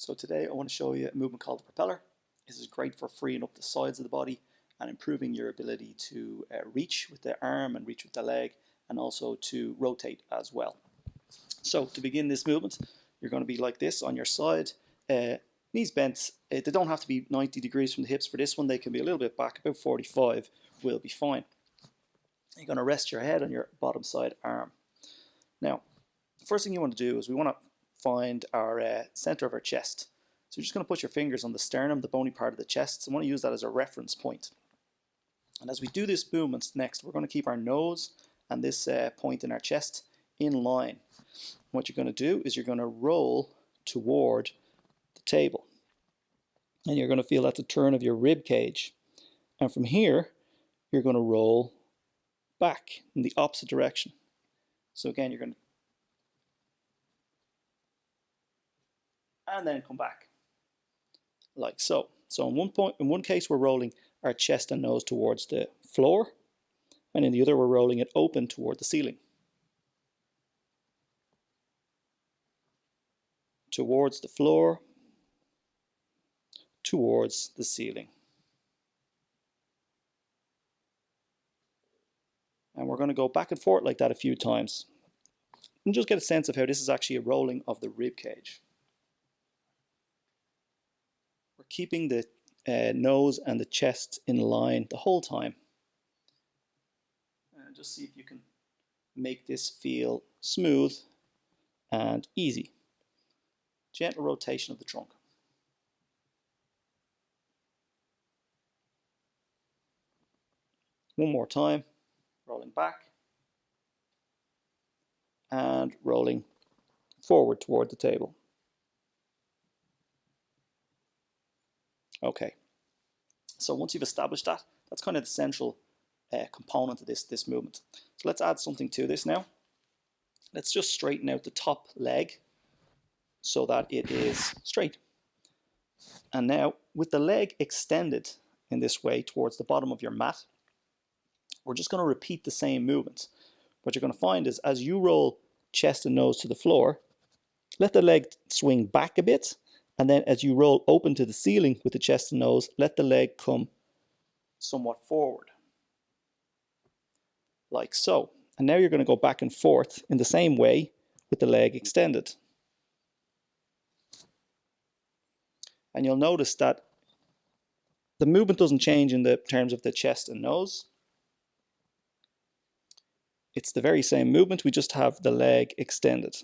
So today I want to show you a movement called the propeller. This is great for freeing up the sides of the body and improving your ability to reach with the arm and reach with the leg, and also to rotate as well. So to begin this movement, you're going to be like this on your side, knees bent. They don't have to be 90 degrees from the hips for this one. They can be a little bit back, about 45 will be fine. You're going to rest your head on your bottom side arm. Now, the first thing you want to do is we want to find our center of our chest. So you're just going to put your fingers on the sternum, the bony part of the chest. So I want to use that as a reference point. And as we do this movement next, we're going to keep our nose and this point in our chest in line. What you're going to do is you're going to roll toward the table. And you're going to feel that's a turn of your rib cage. And from here, you're going to roll back in the opposite direction. So again, you're going to and then come back like so. So in one case we're rolling our chest and nose towards the floor, and in the other we're rolling it open toward the ceiling. Towards the floor, towards the ceiling. And we're going to go back and forth like that a few times and just get a sense of how this is actually a rolling of the rib cage. We're keeping the nose and the chest in line the whole time. And just see if you can make this feel smooth and easy. Gentle rotation of the trunk. One more time, rolling back and rolling forward toward the table. Okay, so once you've established that, that's kind of the central component of this movement. So let's add something to this now. Let's just straighten out the top leg so that it is straight. And now, with the leg extended in this way towards the bottom of your mat, we're just going to repeat the same movement. What you're going to find is as you roll chest and nose to the floor, let the leg swing back a bit. And then as you roll open to the ceiling with the chest and nose, let the leg come somewhat forward. Like so. And now you're going to go back and forth in the same way with the leg extended. And you'll notice that the movement doesn't change in the terms of the chest and nose. It's the very same movement, we just have the leg extended.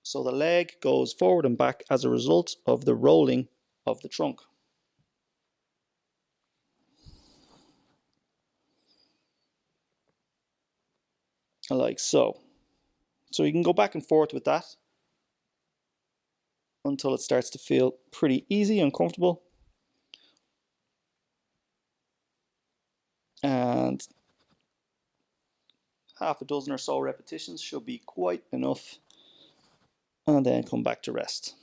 So the leg goes forward and back as a result of the rolling of the trunk. Like so. So you can go back and forth with that until it starts to feel pretty easy and comfortable. And half a dozen or so repetitions should be quite enough. And then come back to rest.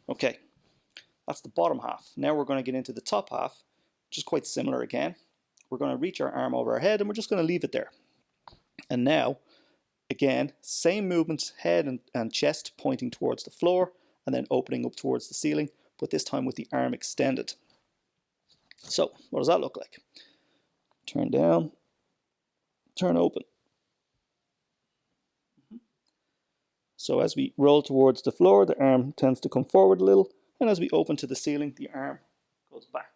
Okay, that's the bottom half. Now we're going to get into the top half, which is quite similar again. We're going to reach our arm over our head and we're just going to leave it there. And now, again, same movements, head and chest pointing towards the floor and then opening up towards the ceiling, but this time with the arm extended. So, what does that look like? Turn down, turn open. So as we roll towards the floor, the arm tends to come forward a little, and as we open to the ceiling, the arm goes back.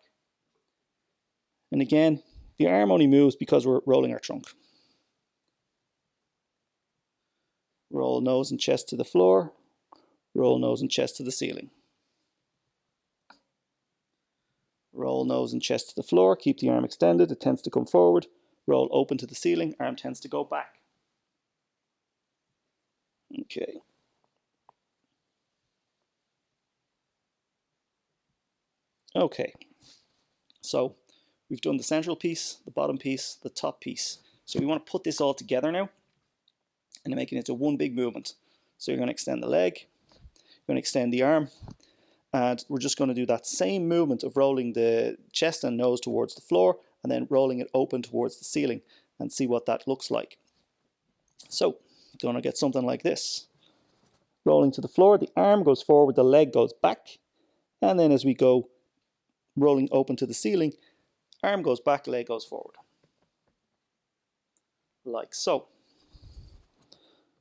And again, the arm only moves because we're rolling our trunk. Roll nose and chest to the floor, roll nose and chest to the ceiling. Roll nose and chest to the floor, keep the arm extended, it tends to come forward. Roll open to the ceiling, arm tends to go back. Okay. Okay. So we've done the central piece, the bottom piece, the top piece. So we want to put this all together now and make it into one big movement. So you're going to extend the leg, you're going to extend the arm, and we're just going to do that same movement of rolling the chest and nose towards the floor and then rolling it open towards the ceiling and see what that looks like. So, going to get something like this. rolling to the floor, the arm goes forward, the leg goes back, and then as we go rolling open to the ceiling, arm goes back, leg goes forward. Like so.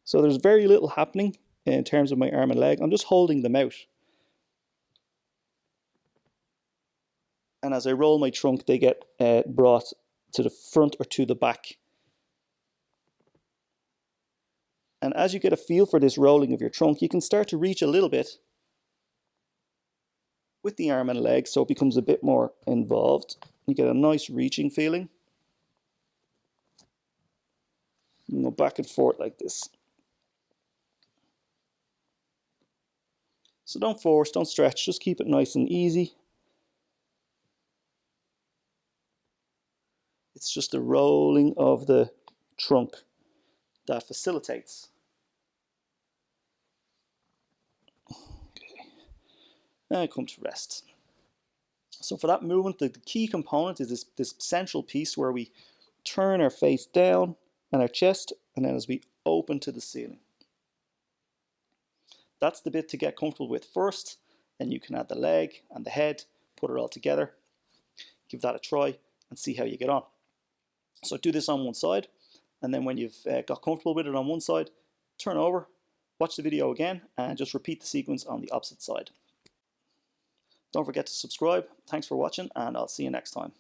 So there's very little happening in terms of my arm and leg. I'm just holding them out. And as I roll my trunk, they get brought to the front or to the back. And as you get a feel for this rolling of your trunk, you can start to reach a little bit with the arm and leg, so it becomes a bit more involved. You get a nice reaching feeling. You go back and forth like this. So don't force, don't stretch, just keep it nice and easy. It's just the rolling of the trunk that facilitates. Okay. Now I come to rest. So for that movement, the key component is this central piece where we turn our face down and our chest, and then as we open to the ceiling. That's the bit to get comfortable with first, then you can add the leg and the head, put it all together, give that a try and see how you get on. So do this on one side, and then when you've got comfortable with it on one side, turn over, watch the video again, and just repeat the sequence on the opposite side. Don't forget to subscribe. Thanks for watching, and I'll see you next time.